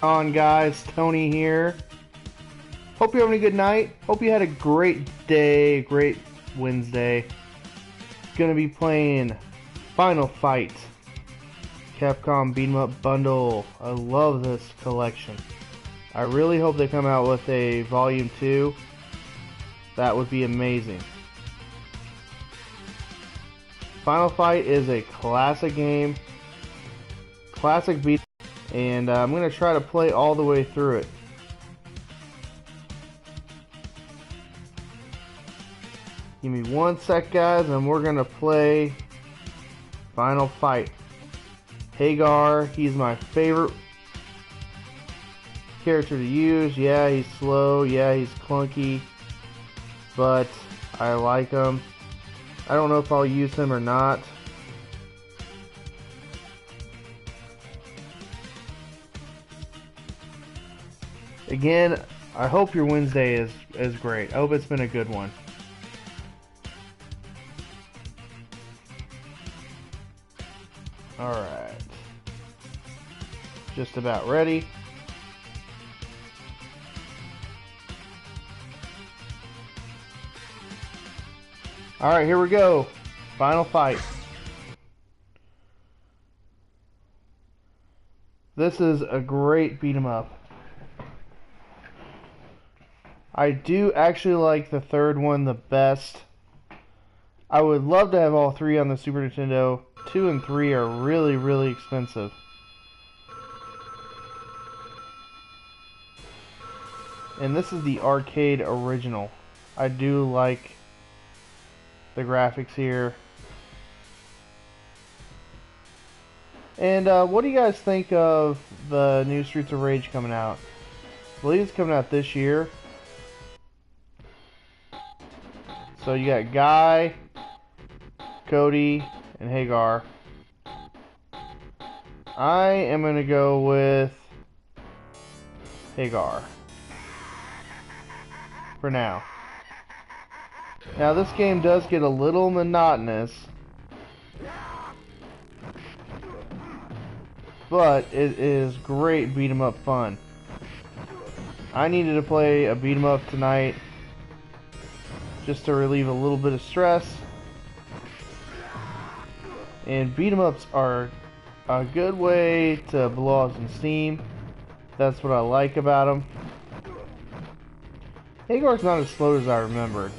On guys, Tony here. Hope you're having a good night. Hope you had a great day, great Wednesday. Gonna be playing Final Fight, Capcom Beat 'em Up Bundle. I love this collection. I really hope they come out with a Volume 2. That would be amazing. Final Fight is a classic game, classic beat, and I'm going to try to play all the way through it. Give me 1 sec, guys, and we're going to play Final Fight. Hagar, he's my favorite character to use. Yeah, he's slow, yeah, he's clunky, but I like him. I don't know if I'll use him or not. Again, I hope your Wednesday is great. I hope it's been a good one. Alright. Just about ready. Alright, here we go. Final Fight. This is a great beat 'em up. I do actually like the third one the best. I would love to have all three on the Super Nintendo. 2 and 3 are really, really expensive. And this is the arcade original. I do like the graphics here. And what do you guys think of the new Streets of Rage coming out? I believe it's coming out this year. So you got Guy, Cody, and Hagar. I am going to go with Hagar for now. Now this game does get a little monotonous, but it is great beat 'em up fun. I needed to play a beat 'em up tonight just to relieve a little bit of stress. And beat 'em ups are a good way to blow off some steam. That's what I like about them. Hagar's not as slow as I remembered.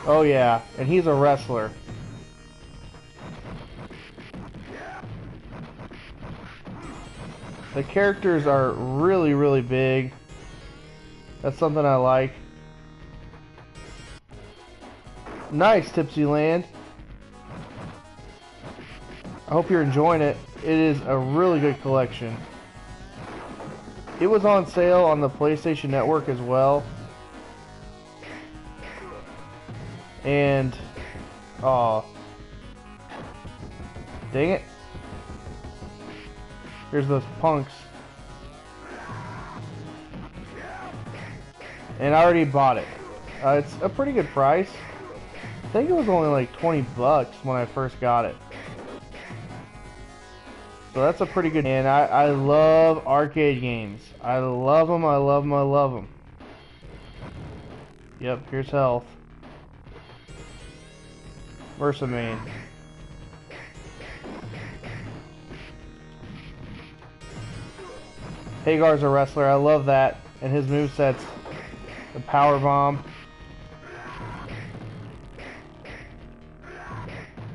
Oh yeah, and he's a wrestler. The characters are really, really big. That's something I like. Nice, Tipsy Land. I hope you're enjoying it. It is a really good collection. It was on sale on the PlayStation Network as well. And, oh, dang it. Here's those punks. And I already bought it. It's a pretty good price. I think it was only like 20 bucks when I first got it. So that's a pretty good. And I love arcade games. I love them, I love them, I love them. Yep, here's health. Versamine. Hagar's a wrestler. I love that. And his moveset's the power bomb.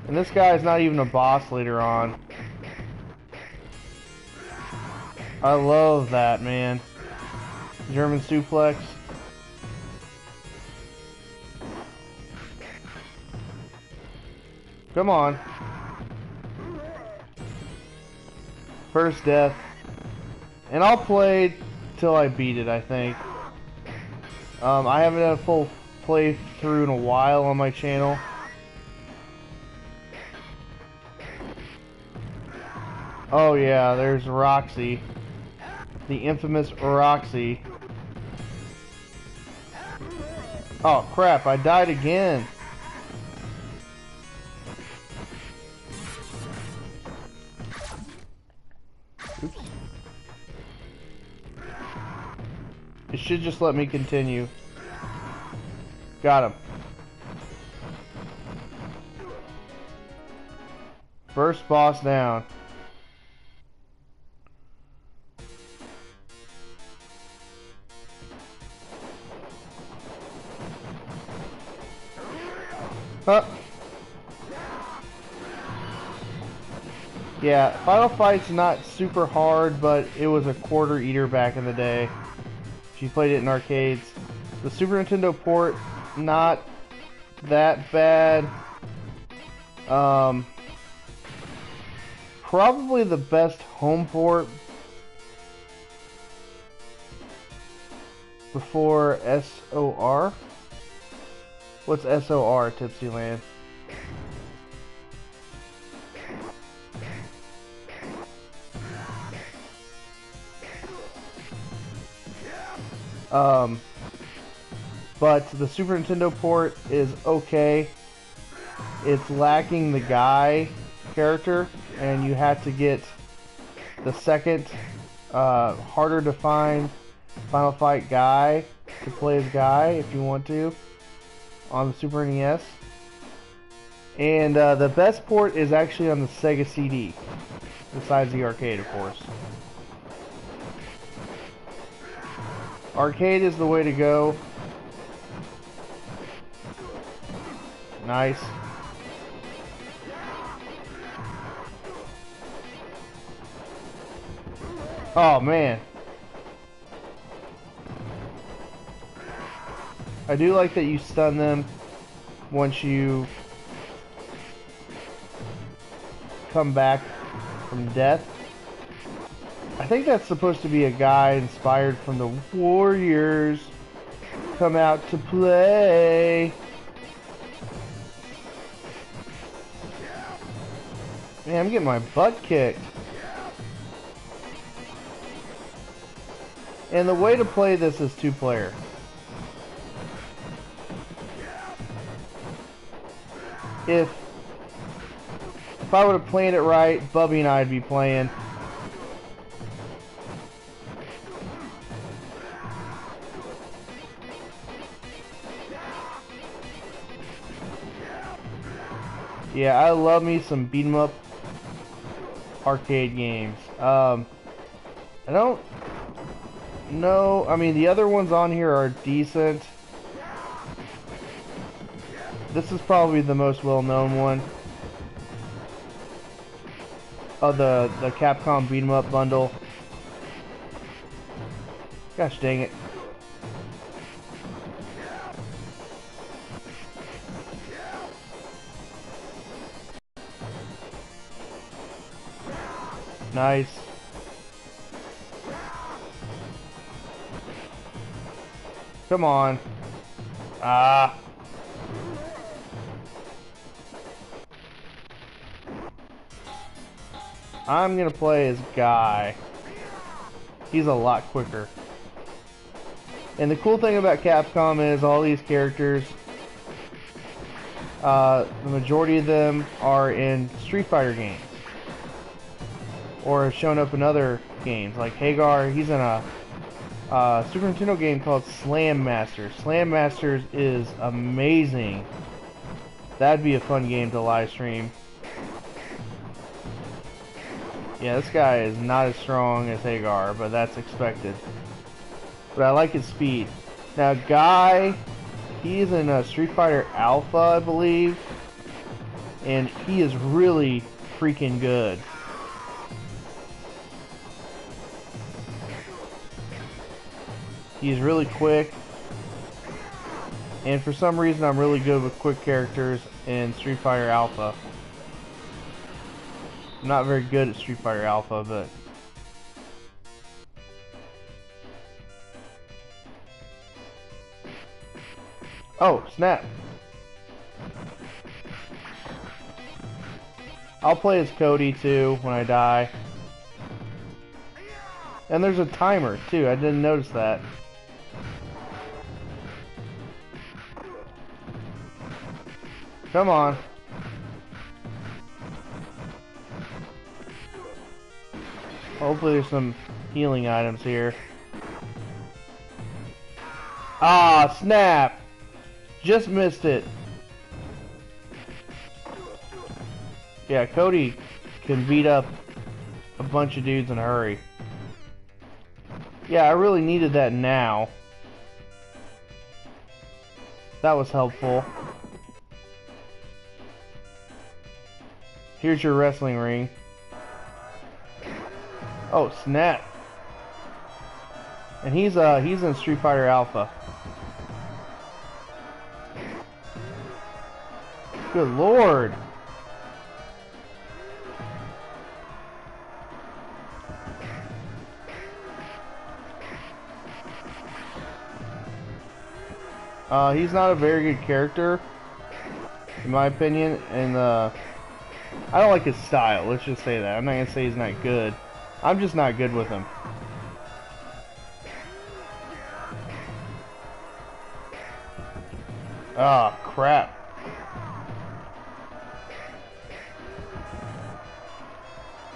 And this guy's not even a boss later on. I love that, man. German suplex. Come on. First death. And I'll play till I beat it, I think. I haven't had a full playthrough in a while on my channel. Oh yeah, there's Roxy. The infamous Roxy. Oh crap, I died again. Oops. It should just let me continue. Got him. First boss down. Huh. Yeah, Final Fight's not super hard, but it was a quarter eater back in the day. If you played it in arcades. The Super Nintendo port, not that bad. Probably the best home port before SOR. What's SOR, Tipsyland? But the Super Nintendo port is okay. It's lacking the Guy character, and you have to get the second, harder to find Final Fight Guy to play as Guy if you want to on the Super NES. And the best port is actually on the Sega CD, besides the arcade, of course. Arcade is the way to go. Nice. Oh man. I do like that you stun them once you come back from death. I think that's supposed to be a guy inspired from the Warriors. Come out to play. Man, I'm getting my butt kicked. And the way to play this is 2-player. If I would have played it right, Bubby and I'd be playing. Yeah, I love me some beat 'em up arcade games. I don't know. I mean, the other ones on here are decent. This is probably the most well-known one of the Capcom beat 'em up bundle. Gosh dang it. Nice. Come on. Ah. I'm gonna play as Guy. He's a lot quicker. And the cool thing about Capcom is all these characters, the majority of them are in Street Fighter games. Or have shown up in other games. Like Hagar, he's in a Super Nintendo game called Slam Masters. Slam Masters is amazing. That'd be a fun game to live stream. Yeah, this guy is not as strong as Hagar, but that's expected. But I like his speed. Now, Guy, he's in a Street Fighter Alpha, I believe. And he is really freaking good. He's really quick. And for some reason, I'm really good with quick characters in Street Fighter Alpha. I'm not very good at Street Fighter Alpha, but... Oh, snap. I'll play as Cody, too, when I die. And there's a timer, too. I didn't notice that. Come on. Hopefully there's some healing items here. Ah, snap! Just missed it. Yeah, Cody can beat up a bunch of dudes in a hurry. Yeah, I really needed that now. That was helpful. Here's your wrestling ring. Oh, snap. And he's in Street Fighter Alpha. Good lord. He's not a very good character, in my opinion, and I don't like his style, let's just say that. I'm not gonna say he's not good. I'm just not good with him. Ah, crap.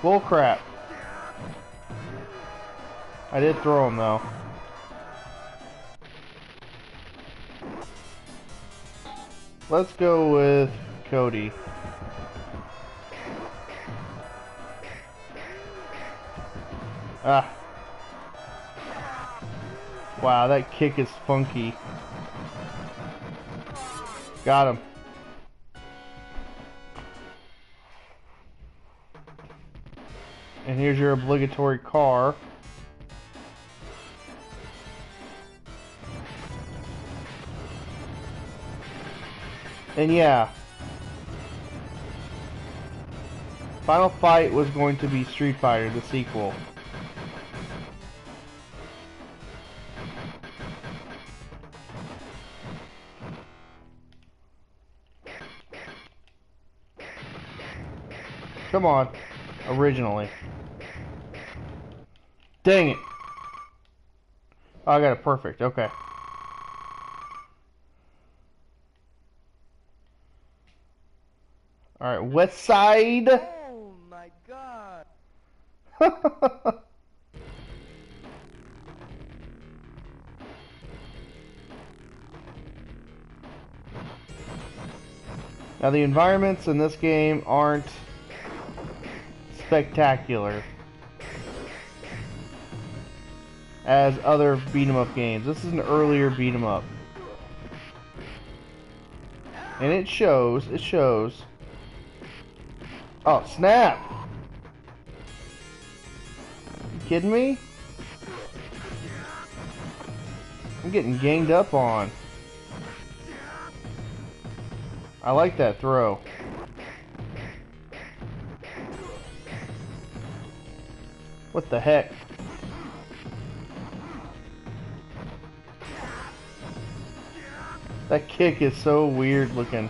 Bull crap. I did throw him though. Let's go with Cody. Ah. Wow, that kick is funky. Got him. And here's your obligatory car. And yeah, Final Fight was going to be Street Fighter, the sequel. Come on, originally. Dang it. Oh, I got it perfect, okay. Alright, West Side. Oh my god. Now the environments in this game aren't spectacular as other beat 'em up games. This is an earlier beat 'em up. And it shows, Oh, snap! You kidding me? I'm getting ganged up on. I like that throw. What the heck? That kick is so weird looking.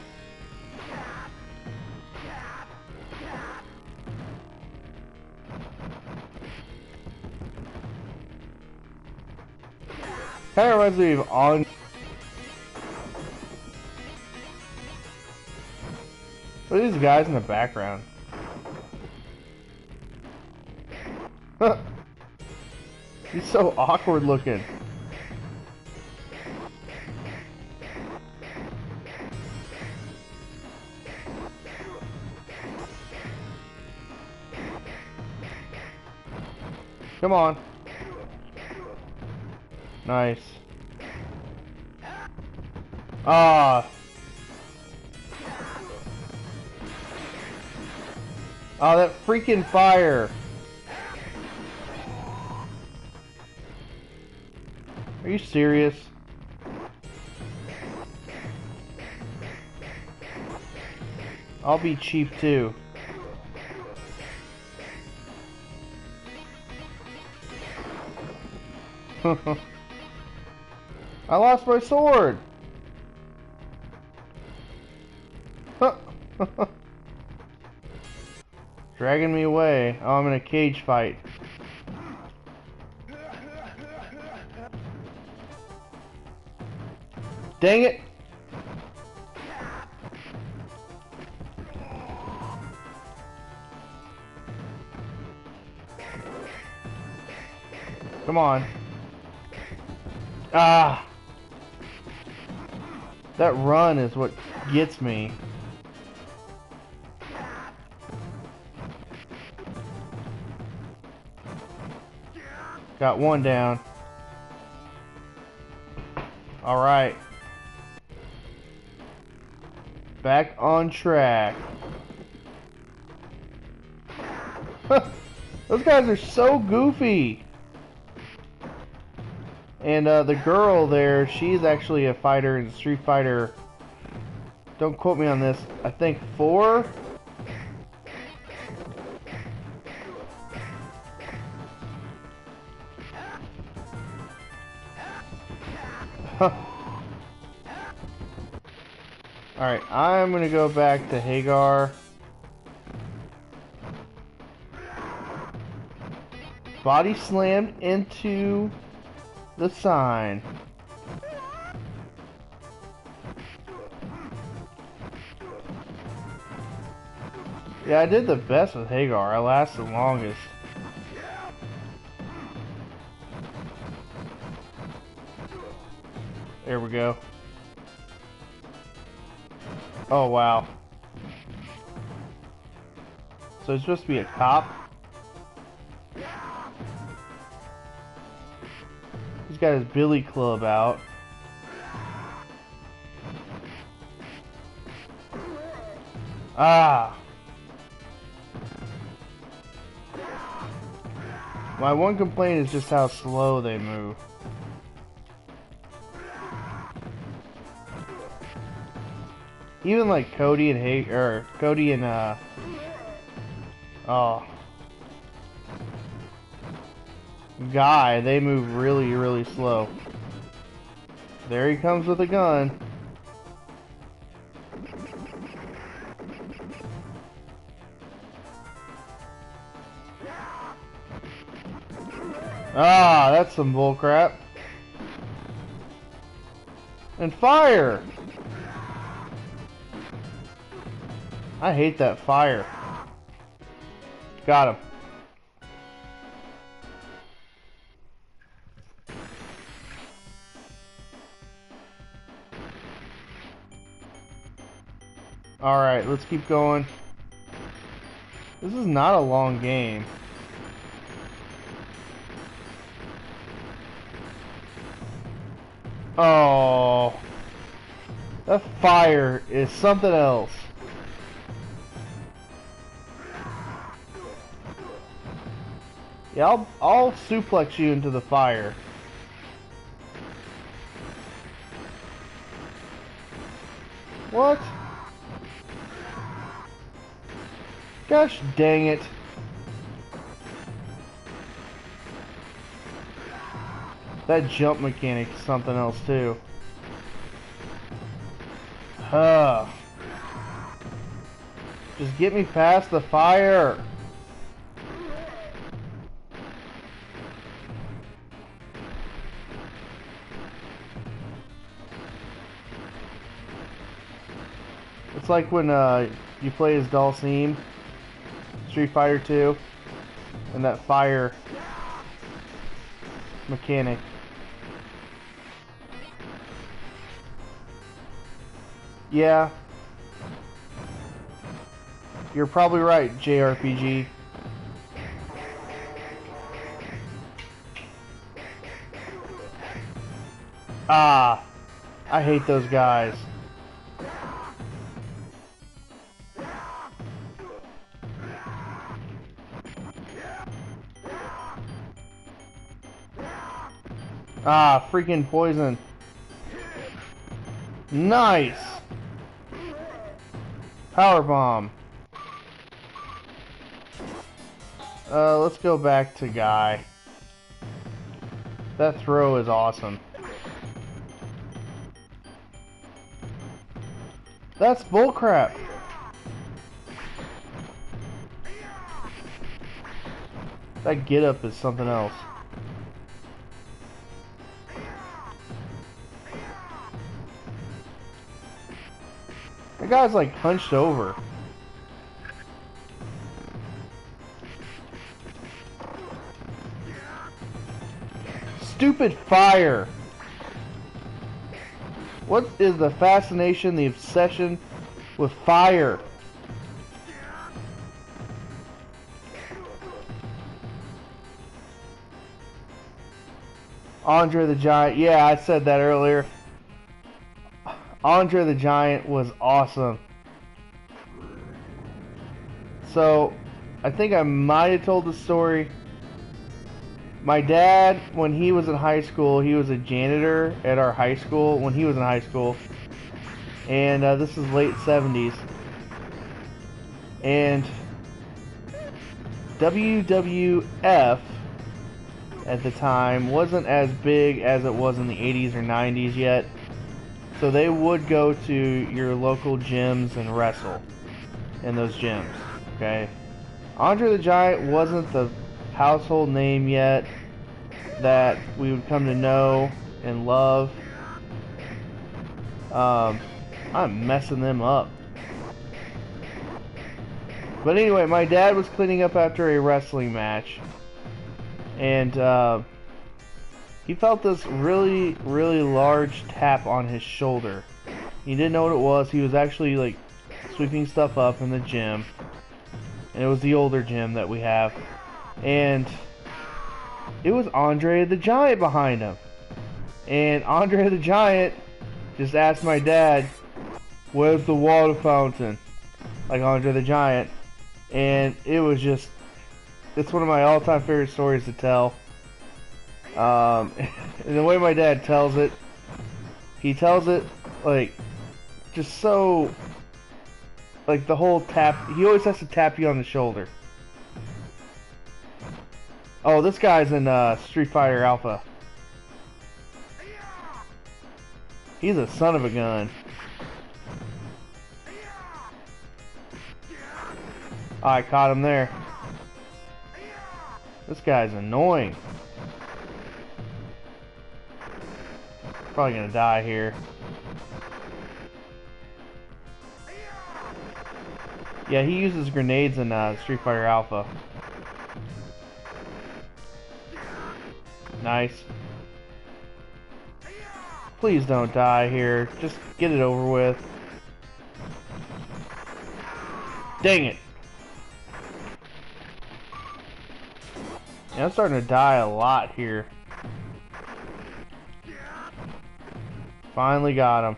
Kind of reminds me of On. What are these guys in the background? He's so awkward looking. Come on. Nice. Ah. Oh, that freaking fire. Are you serious? I'll be cheap too. I lost my sword. Dragging me away. Oh, I'm in a cage fight. Dang it! Come on. Ah! That run is what gets me. Got one down. Alright. Back on track. Those guys are so goofy. And the girl there, she's actually a fighter in Street Fighter. Don't quote me on this. I think 4? Alright, I'm gonna go back to Hagar. Body slammed into the sign. Yeah, I did the best with Hagar. I lasted longest. There we go. Oh, wow. So he's supposed to be a cop? He's got his billy club out. Ah! My one complaint is just how slow they move. Even like Cody and Cody and Guy, they move really, really slow. There he comes with a gun. Ah, that's some bullcrap. And fire! I hate that fire. Got him. Alright, let's keep going. This is not a long game. Oh, that fire is something else. Yeah, I'll suplex you into the fire. What? Gosh dang it. That jump mechanic is something else too. Just get me past the fire. It's like when you play as Dhalsim, Street Fighter 2, and that fire mechanic. Yeah. You're probably right, JRPG. Ah, I hate those guys. Ah, freaking poison. Nice. Power bomb. Let's go back to Guy. That throw is awesome. That's bullcrap. That get up is something else. That guy's like hunched over. stupid fire. What is the fascination, the obsession with fire? Andre the Giant. Yeah, I said that earlier. Andre the Giant was awesome. So, I think I might have told the story. My dad, when he was in high school, he was a janitor at our high school when he was in high school. And this is late 70s. And WWF at the time wasn't as big as it was in the 80s or 90s yet. So they would go to your local gyms and wrestle in those gyms. Okay, Andre the Giant wasn't the household name yet that we would come to know and love. I'm messing them up. But anyway, my dad was cleaning up after a wrestling match, and he felt this really, really large tap on his shoulder. He didn't know what it was. He was actually like sweeping stuff up in the gym. And it was the older gym that we have. And it was Andre the Giant behind him. And Andre the Giant just asked my dad, "Where's the water fountain?" Like Andre the Giant. And it was just, it's one of my all-time favorite stories to tell. And the way my dad tells it, he tells it like, just so, like the whole tap, he always has to tap you on the shoulder. Oh, this guy's in Street Fighter Alpha. He's a son of a gun. Oh, I caught him there. This guy's annoying. Probably gonna die here. Yeah, he uses grenades in Street Fighter Alpha. Nice. Please don't die here. Just get it over with. Dang it. Yeah, I'm starting to die a lot here. Finally got him.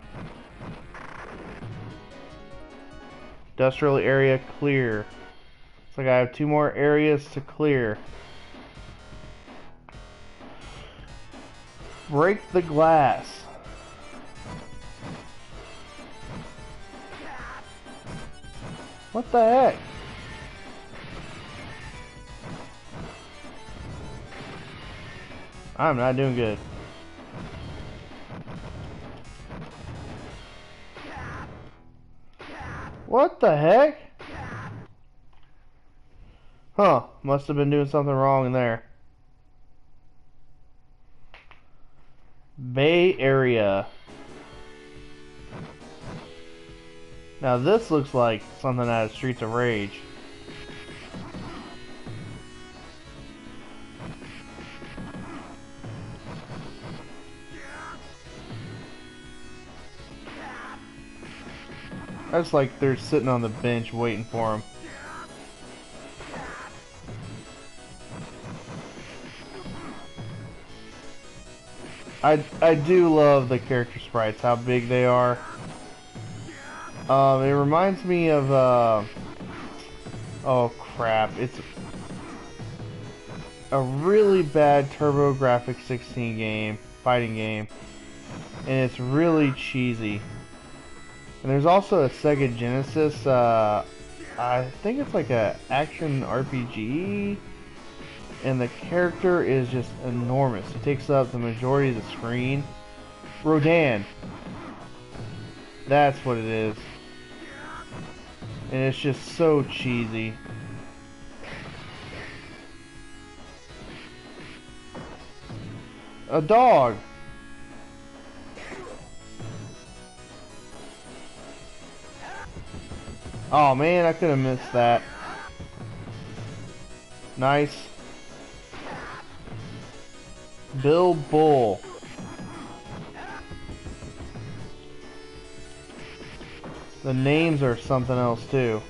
Industrial area clear. Looks like I have 2 more areas to clear. Break the glass. What the heck? I'm not doing good. What the heck? Huh, must have been doing something wrong in there. Bay Area. Now this looks like something out of Streets of Rage. That's like they're sitting on the bench waiting for him. I do love the character sprites, how big they are. It reminds me of oh crap, it's a really bad TurboGrafx 16 game, fighting game, and it's really cheesy. And there's also a Sega Genesis, I think it's like a action RPG, and the character is just enormous. He takes up the majority of the screen. Rodan. That's what it is. And it's just so cheesy. A dog. Oh man, I could have missed that. Nice. Bill Bull. The names are something else too.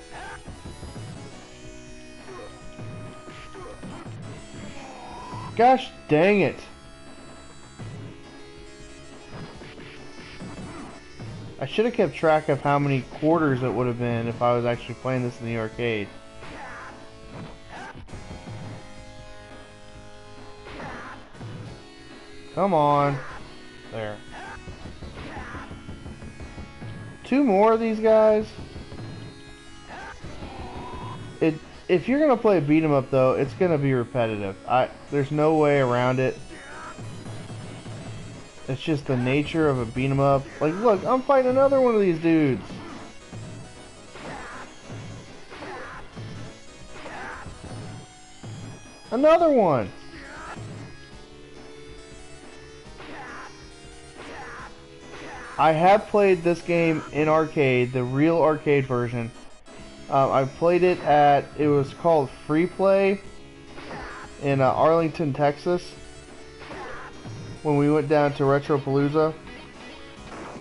Gosh dang it. I should have kept track of how many quarters it would have been if I was actually playing this in the arcade. Come on. There. 2 more of these guys? If you're gonna play a beat 'em up though, it's gonna be repetitive. There's no way around it. It's just the nature of a beat 'em up. Like, look, I'm fighting another one of these dudes. Another one. I have played this game in arcade, the real arcade version. I played it it was called Free Play in Arlington, Texas, when we went down to Retropalooza,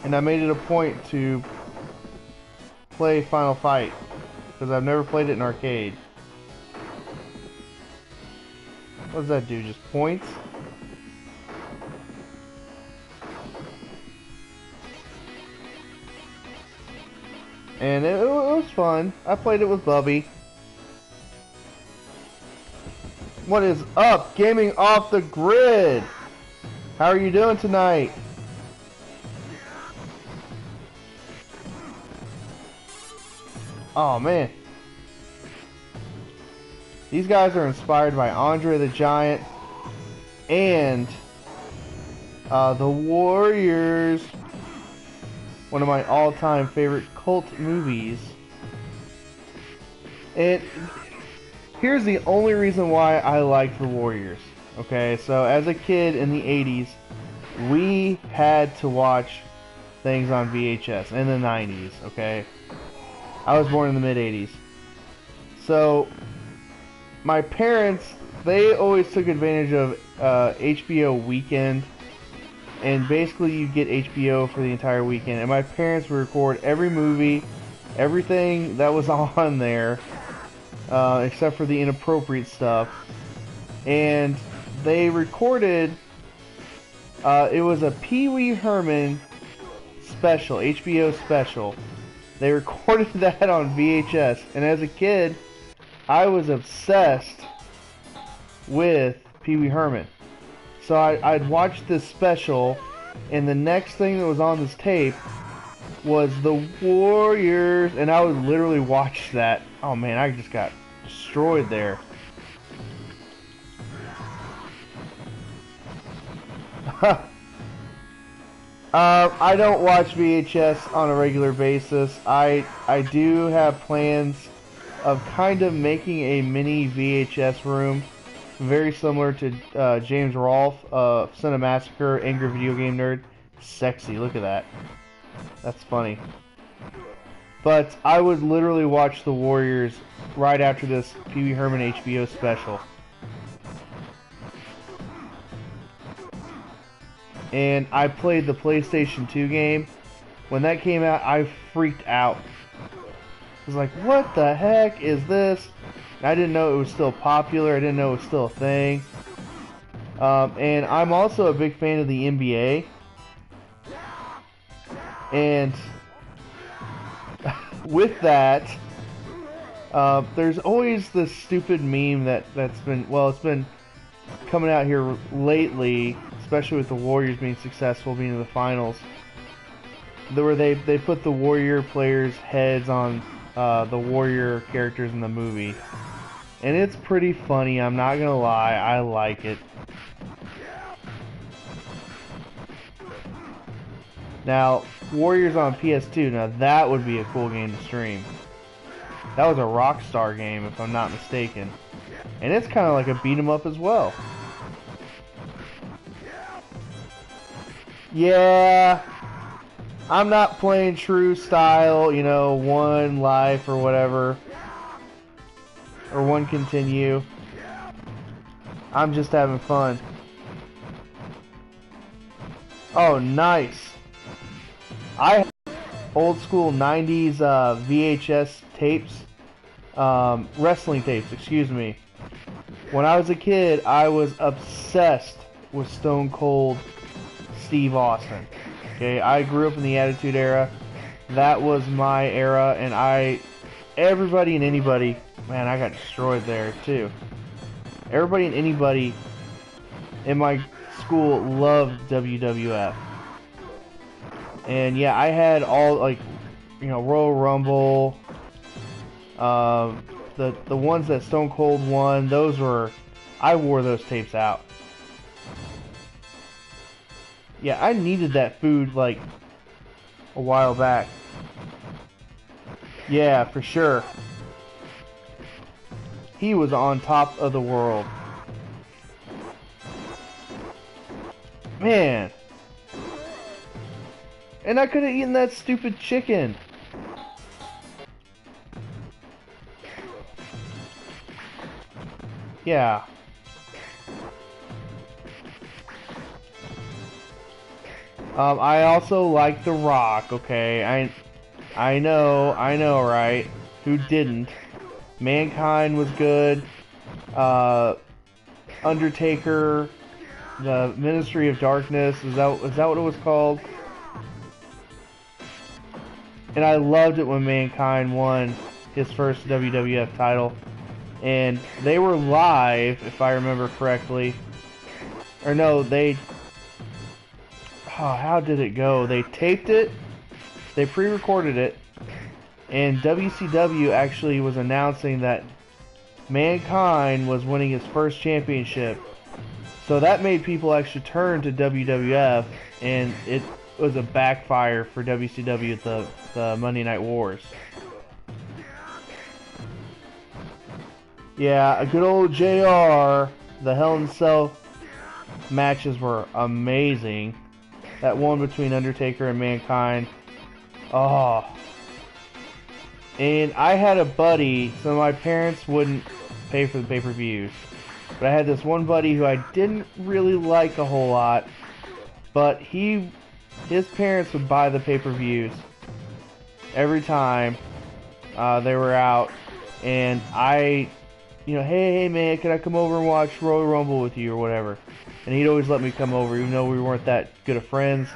and I made it a point to play Final Fight because I've never played it in arcade. What does that do? Just points? And it was fun. I played it with Bubby. What is up? Gaming off the grid. How are you doing tonight? Oh man. These guys are inspired by Andre the Giant and the Warriors. One of my all-time favorite cult movies. And here's the only reason why I like the Warriors. Okay, so as a kid in the 80s, we had to watch things on VHS in the 90s, okay? I was born in the mid-80s. So my parents, they always took advantage of HBO Weekend. And basically you get HBO for the entire weekend. And my parents would record every movie, everything that was on there, except for the inappropriate stuff. And they recorded, it was a Pee Wee Herman special, HBO special. They recorded that on VHS. And as a kid, I was obsessed with Pee Wee Herman. So I'd watch this special, and the next thing that was on this tape was the Warriors, and I would literally watch that. Oh man, I just got destroyed there. I don't watch VHS on a regular basis. I do have plans of kind of making a mini VHS room. Very similar to James Rolfe, Cinemassacre, Angry Video Game Nerd. Sexy, look at that. That's funny. But I would literally watch the Warriors right after this Pee Wee Herman HBO special. And I played the PlayStation 2 game. When that came out, I freaked out. I was like, what the heck is this? I didn't know it was still popular. I didn't know it was still a thing. And I'm also a big fan of the NBA. And with that, there's always this stupid meme that's been, well, it's been coming out here lately, especially with the Warriors being successful, being in the finals, where they put the Warrior players' heads on the Warrior characters in the movie. And it's pretty funny, I'm not gonna lie, I like it. Now, Warriors on PS2, now that would be a cool game to stream. That was a Rockstar game, if I'm not mistaken. And it's kind of like a beat 'em up as well. Yeah, I'm not playing true style, you know, one life or whatever. Or one continue. I'm just having fun. Oh, nice. I have old school 90s VHS tapes. Wrestling tapes, excuse me. When I was a kid, I was obsessed with Stone Cold Steve Austin. Okay, I grew up in the Attitude Era. That was my era, and everybody and anybody, man, I got destroyed there too. Everybody and anybody in my school loved WWF. And yeah, I had all, like, you know, Royal Rumble, the ones that Stone Cold won, those were, I wore those tapes out. Yeah, I needed that food like a while back. Yeah, for sure. He was on top of the world. Man. And I could have eaten that stupid chicken. Yeah. I also like The Rock, okay? I know, right? Who didn't? Mankind was good. Undertaker, the Ministry of Darkness, is that what it was called? And I loved it when Mankind won his first WWF title. And they were live, if I remember correctly. Or no, how did it go? They taped it, they pre-recorded it, and WCW actually was announcing that Mankind was winning his first championship. So that made people actually turn to WWF, and it was a backfire for WCW at the Monday Night Wars. Yeah, a good old JR. The Hell in a Cell matches were amazing. That one between Undertaker and Mankind. Oh. And I had a buddy, so my parents wouldn't pay for the pay-per-views. But I had this one buddy who I didn't really like a whole lot. But his parents would buy the pay-per-views every time they were out. And hey man, can I come over and watch Royal Rumble with you or whatever? And he'd always let me come over, even though we weren't that good of friends.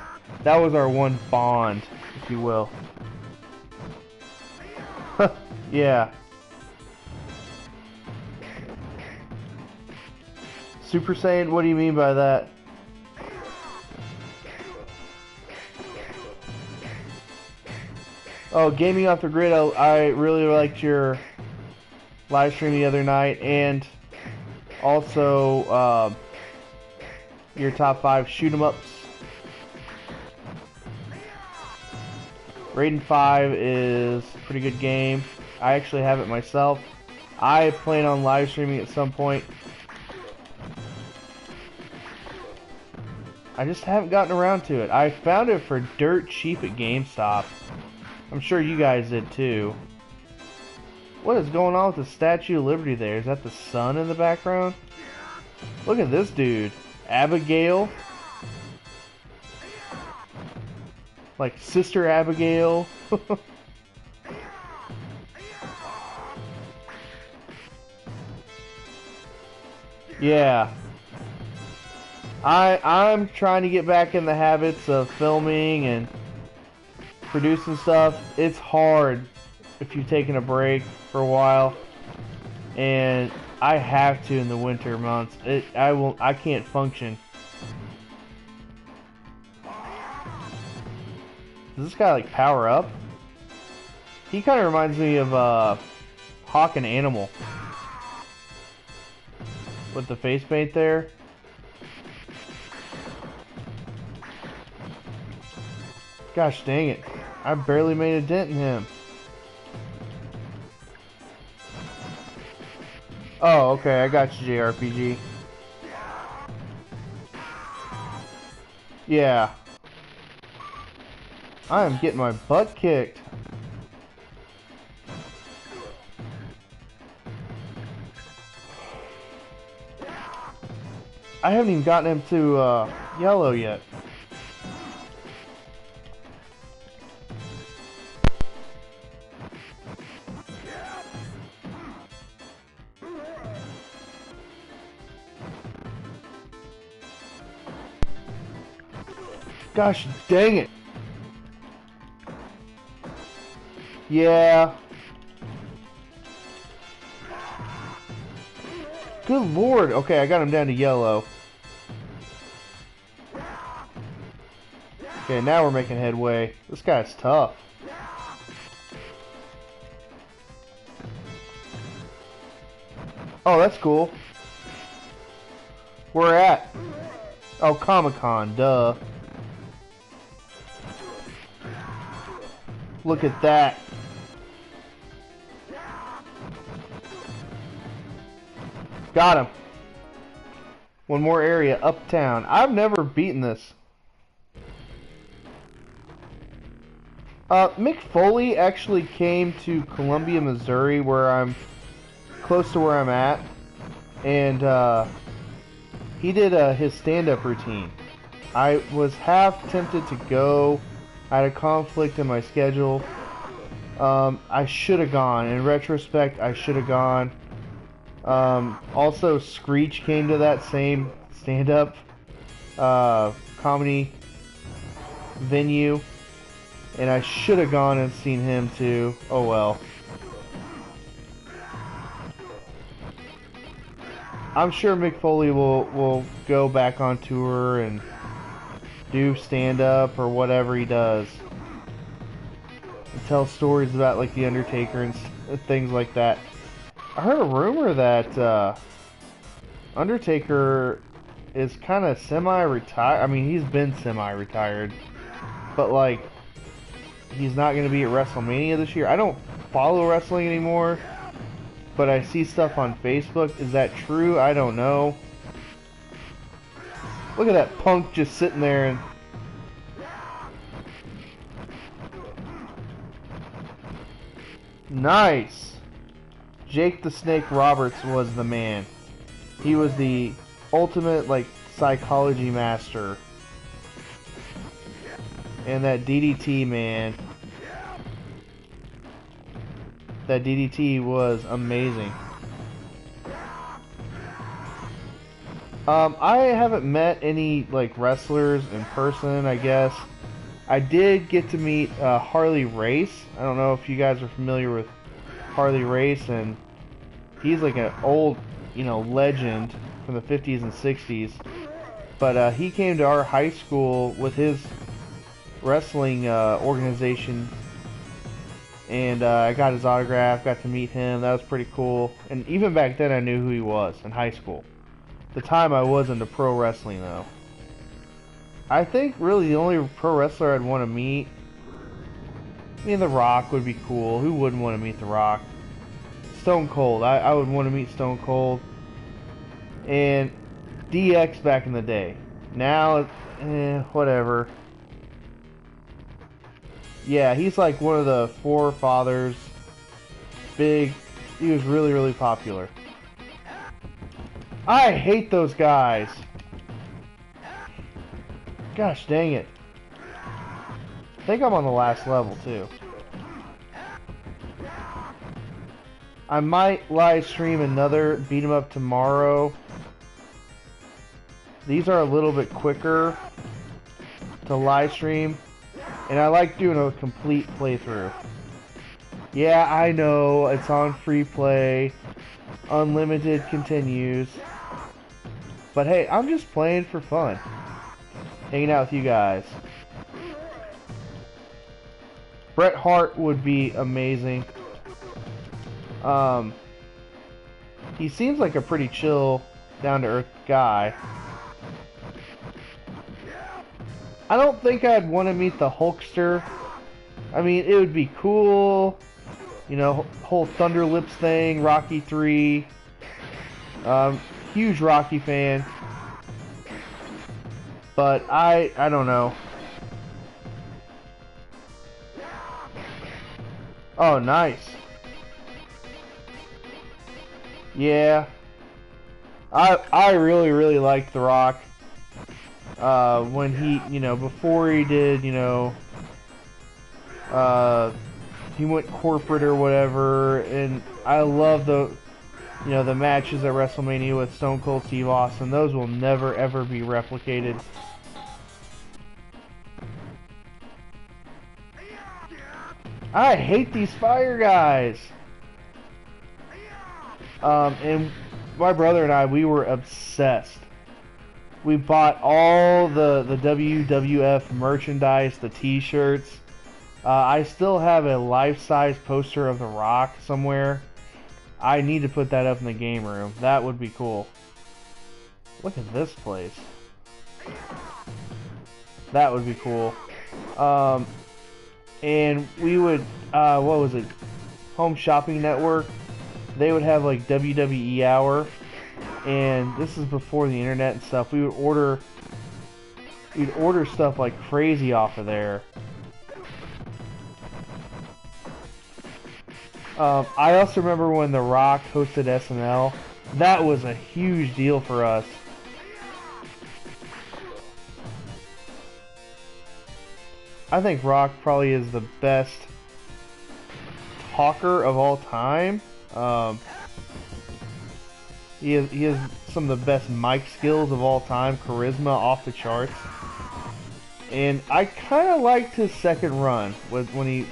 That was our one bond, if you will. Yeah. Super Saiyan, what do you mean by that? Oh, Gaming Off the Grid, I really liked your live stream the other night, and also your top 5 shoot 'em ups. Raiden 5 is a pretty good game. I actually have it myself. I plan on live streaming at some point. I just haven't gotten around to it. I found it for dirt cheap at GameStop. I'm sure you guys did too. What is going on with the Statue of Liberty there? Is that the sun in the background? Look at this dude. Abigail. Like Sister Abigail. Yeah. I'm trying to get back in the habits of filming and producing stuff. It's hard if you've taken a break for a while, and I have to in the winter months. I can't function. Does this guy like power up? He kind of reminds me of Hawk and Animal with the face paint there. Gosh dang it. I barely made a dent in him. Oh, okay, I got you, JRPG. Yeah. I am getting my butt kicked. I haven't even gotten him to yellow yet. Gosh dang it. Yeah. Good lord. Okay, I got him down to yellow. Okay, now we're making headway. This guy's tough. Oh, that's cool. Where at? Oh, Comic-Con, duh. Look at that. Got him. One more area, uptown. I've never beaten this. Mick Foley actually came to Columbia, Missouri, where I'm close to where I'm at, and he did his stand-up routine. I was half tempted to go. I had a conflict in my schedule. I should have gone. In retrospect, I should have gone. Also, Screech came to that same stand-up comedy venue, and I should have gone and seen him too. Oh well. I'm sure Mick Foley will go back on tour and do stand-up or whatever he does. And tell stories about like The Undertaker and things like that. I heard a rumor that Undertaker is kind of semi-retired. I mean, he's been semi-retired, but like, he's not going to be at WrestleMania this year. I don't follow wrestling anymore, but I see stuff on Facebook. Is that true? I don't know. Look at that Punk just sitting there and... Nice! Jake the Snake Roberts was the man. He was the ultimate, like, psychology master. And that DDT, man. That DDT was amazing. I haven't met any, like, wrestlers in person, I guess. I did get to meet Harley Race. I don't know if you guys are familiar with Harley Race, and he's like an old, you know, legend from the 50s and 60s. But he came to our high school with his wrestling organization, and I got his autograph, got to meet him. That was pretty cool. And even back then I knew who he was in high school. At the time I was into pro wrestling though. I think really the only pro wrestler I'd want to meet, I mean, The Rock would be cool. Who wouldn't want to meet The Rock? Stone Cold. I would want to meet Stone Cold. And DX back in the day. Now, whatever. Yeah, he's like one of the forefathers. Big. He was really, really popular. I hate those guys. Gosh dang it. I think I'm on the last level too. I might live stream another beat 'em up tomorrow. These are a little bit quicker to live stream, and I like doing a complete playthrough. Yeah, I know, it's on free play, unlimited continues, but hey, I'm just playing for fun, hanging out with you guys. Bret Hart would be amazing. He seems like a pretty chill, down-to-earth guy. I don't think I'd want to meet the Hulkster. I mean, it would be cool. You know, whole Thunder Lips thing, Rocky 3. Huge Rocky fan. But I don't know. Oh, nice. Yeah. I really, really liked The Rock. When he, you know, before he did, you know, he went corporate or whatever, and I love the, you know, the matches at WrestleMania with Stone Cold Steve Austin. Those will never ever be replicated. I hate these fire guys. And my brother and I, we were obsessed. We bought all the WWF merchandise, the t-shirts. I still have a life-size poster of The Rock somewhere. I need to put that up in the game room. That would be cool. Look at this place. That would be cool. And we would, what was it? Home Shopping Network. They would have like WWE Hour. And this is before the internet and stuff. We'd order stuff like crazy off of there. I also remember when The Rock hosted SNL. That was a huge deal for us. I think Rock probably is the best talker of all time. He has some of the best mic skills of all time, charisma off the charts. And I kind of liked his second run when he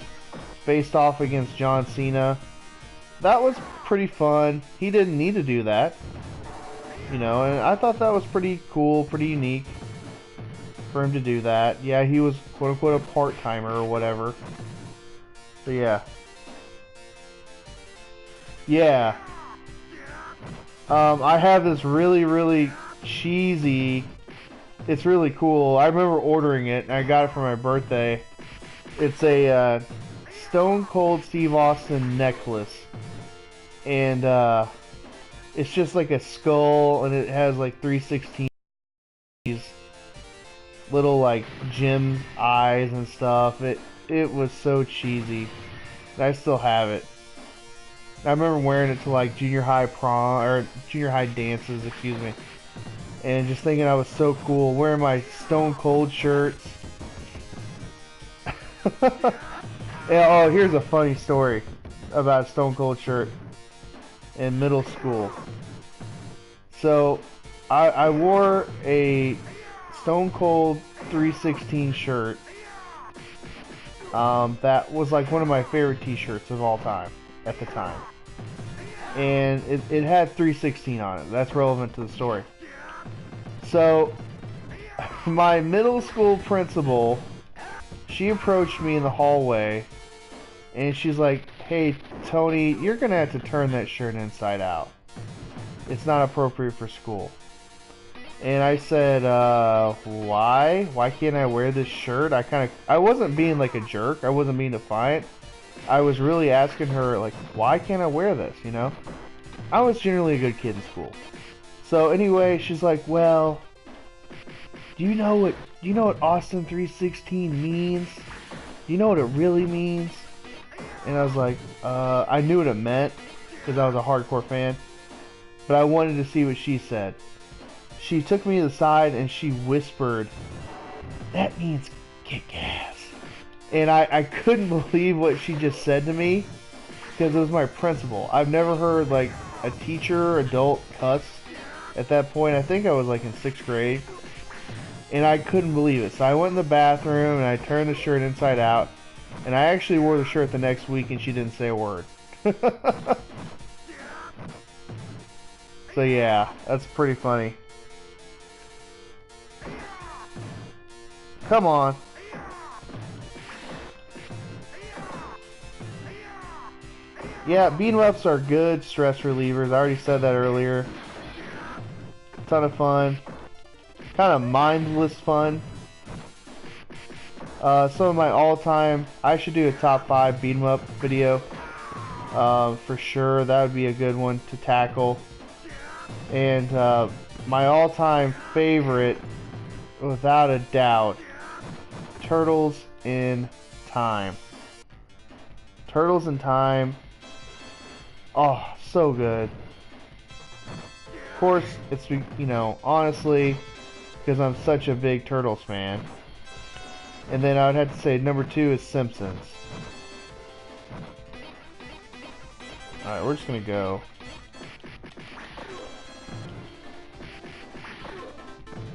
faced off against John Cena. That was pretty fun. He didn't need to do that, you know, and I thought that was pretty cool, pretty unique for him to do that. Yeah, he was quote unquote a part-timer or whatever. So yeah. Yeah. I have this really cheesy, it's really cool. I remember ordering it and I got it for my birthday. It's a Stone Cold Steve Austin necklace. And it's just like a skull and it has like 316 little like gem eyes and stuff. It was so cheesy. I still have it. I remember wearing it to like junior high prom or junior high dances, excuse me, and just thinking I was so cool, wearing my Stone Cold shirts. Yeah, oh, here's a funny story about a Stone Cold shirt in middle school. So I wore a Stone Cold 316 shirt. That was like one of my favorite t-shirts of all time at the time. And it had 316 on it. That's relevant to the story. So, my middle school principal, she approached me in the hallway, and she's like, "Hey, Tony, you're gonna have to turn that shirt inside out. It's not appropriate for school." And I said, why? Why can't I wear this shirt? I wasn't being like a jerk. I wasn't being defiant. I was really asking her, like, why can't I wear this, you know? I was generally a good kid in school. So anyway, she's like, well, do you know what Austin 316 means? Do you know what it really means? And I was like, I knew what it meant, because I was a hardcore fan. But I wanted to see what she said. She took me to the side and she whispered, "That means kick ass." And I couldn't believe what she just said to me, because it was my principal. I've never heard like a teacher or adult cuss at that point. I think I was like in 6th grade. And I couldn't believe it. So I went in the bathroom and I turned the shirt inside out. And I actually wore the shirt the next week and she didn't say a word. So yeah, that's pretty funny. Come on. Yeah, beat 'em ups are good stress relievers. I already said that earlier. Ton of fun. Kind of mindless fun. Some of my all-time, I should do a top 5 beat 'em up video. For sure, that would be a good one to tackle. And my all-time favorite, without a doubt, Turtles in Time. Turtles in Time. Oh, so good. Of course, it's, you know, honestly, because I'm such a big Turtles fan. And then I would have to say number 2 is Simpsons. Alright, we're just gonna go.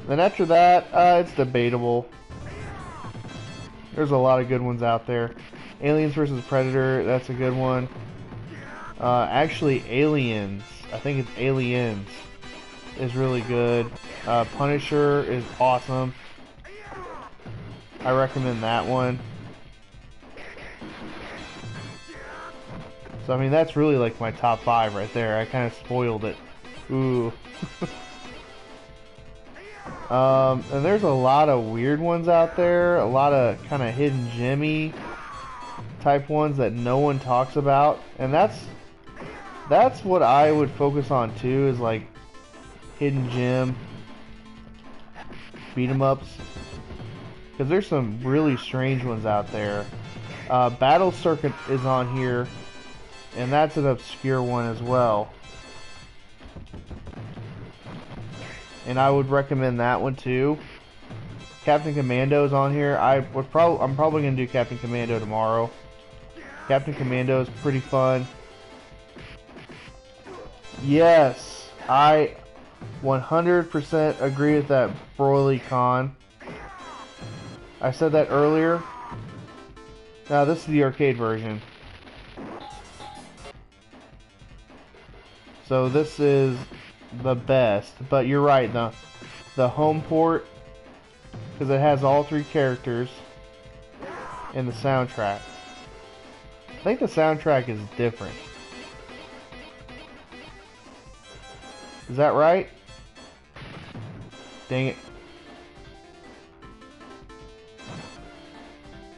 Then after that, it's debatable. There's a lot of good ones out there. Aliens versus Predator, that's a good one. Actually, Aliens, I think it's Aliens, is really good. Punisher is awesome. I recommend that one. So I mean, that's really like my top 5 right there. I kind of spoiled it. Ooh. And there's a lot of weird ones out there. A lot of kind of hidden gemmy type ones that no one talks about. And that's what I would focus on too, is like hidden gem beat 'em ups. Because there's some really strange ones out there. Battle Circuit is on here, and that's an obscure one as well. And I would recommend that one too. Captain Commando is on here. I'm probably gonna do Captain Commando tomorrow. Captain Commando is pretty fun. Yes, I 100% agree with that, Broly Con. I said that earlier. Now this is the arcade version. So this is the best, but you're right, the home port, because it has all 3 characters, and the soundtrack. I think the soundtrack is different. Is that right? Dang it.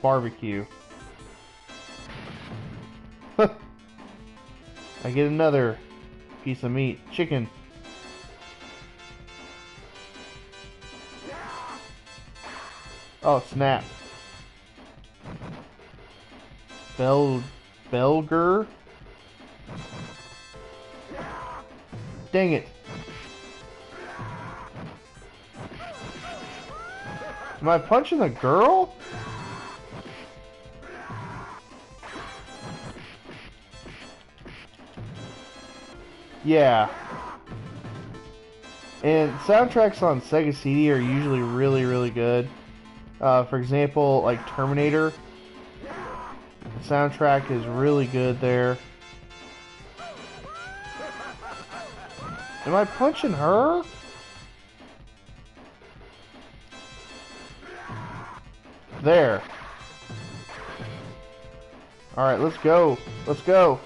Barbecue. I get another piece of meat. Chicken. Oh, snap. Belger? Dang it. Am I punching a girl? Yeah. And soundtracks on Sega CD are usually really, really good. For example, like Terminator. The soundtrack is really good there. Am I punching her? There. Alright, let's go. Let's go.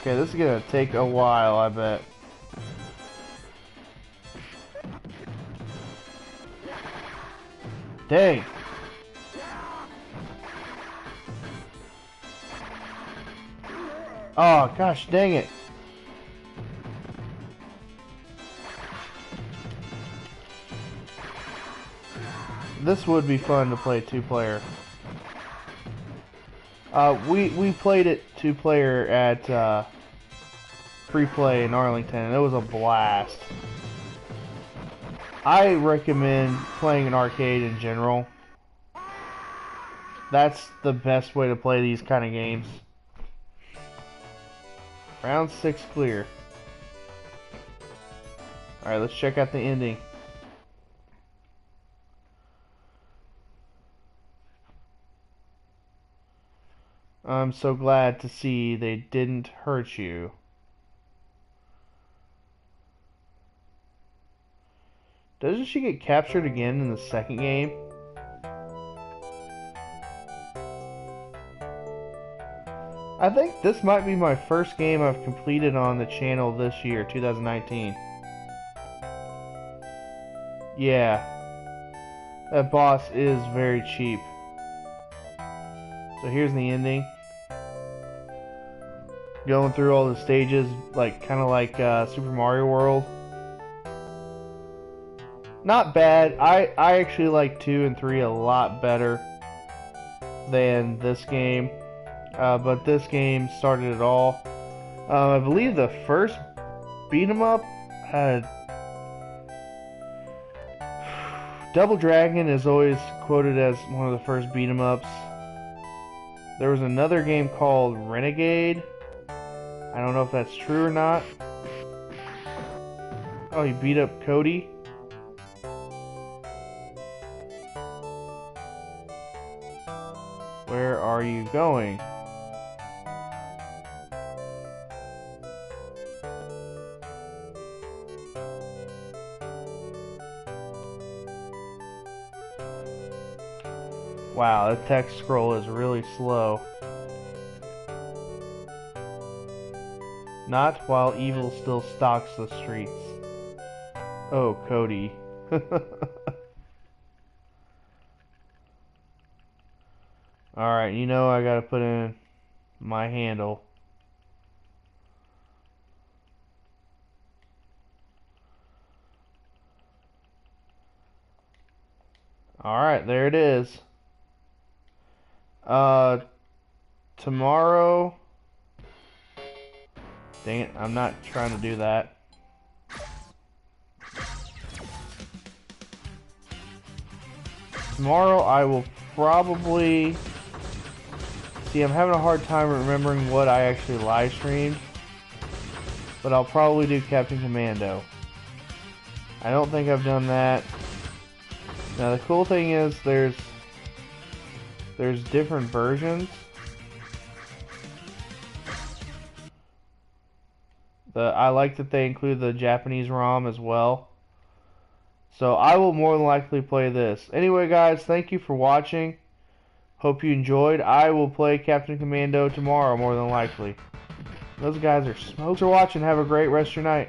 Okay, this is gonna take a while, I bet. Dang. Oh, gosh, dang it. This would be fun to play 2-player. We played it 2-player at Free Play in Arlington, and it was a blast. I recommend playing an arcade in general. That's the best way to play these kind of games. Round 6 clear. Alright, let's check out the ending. I'm so glad to see they didn't hurt you. Doesn't she get captured again in the second game? I think this might be my first game I've completed on the channel this year, 2019. Yeah. That boss is very cheap. So here's the ending. Going through all the stages, like kind of like Super Mario World. Not bad. I actually like 2 and 3 a lot better than this game. But this game started it all. I believe the first beat 'em up had Double Dragon is always quoted as one of the first beat 'em ups. There was another game called Renegade. I don't know if that's true or not. Oh, he beat up Cody. are you going? Wow, the text scroll is really slow. Not while evil still stalks the streets. Oh, Cody. Alright, you know I gotta put in my handle. Alright, there it is. Tomorrow... Dang it, I'm not trying to do that. Tomorrow I will probably... See, I'm having a hard time remembering what I actually live streamed. But I'll probably do Captain Commando. I don't think I've done that. Now the cool thing is there's different versions. I like that they include the Japanese ROM as well. So I will more than likely play this. Anyway guys, thank you for watching. Hope you enjoyed. I will play Captain Commando tomorrow more than likely. Those guys are smoked. Thanks for watching. Have a great rest of your night.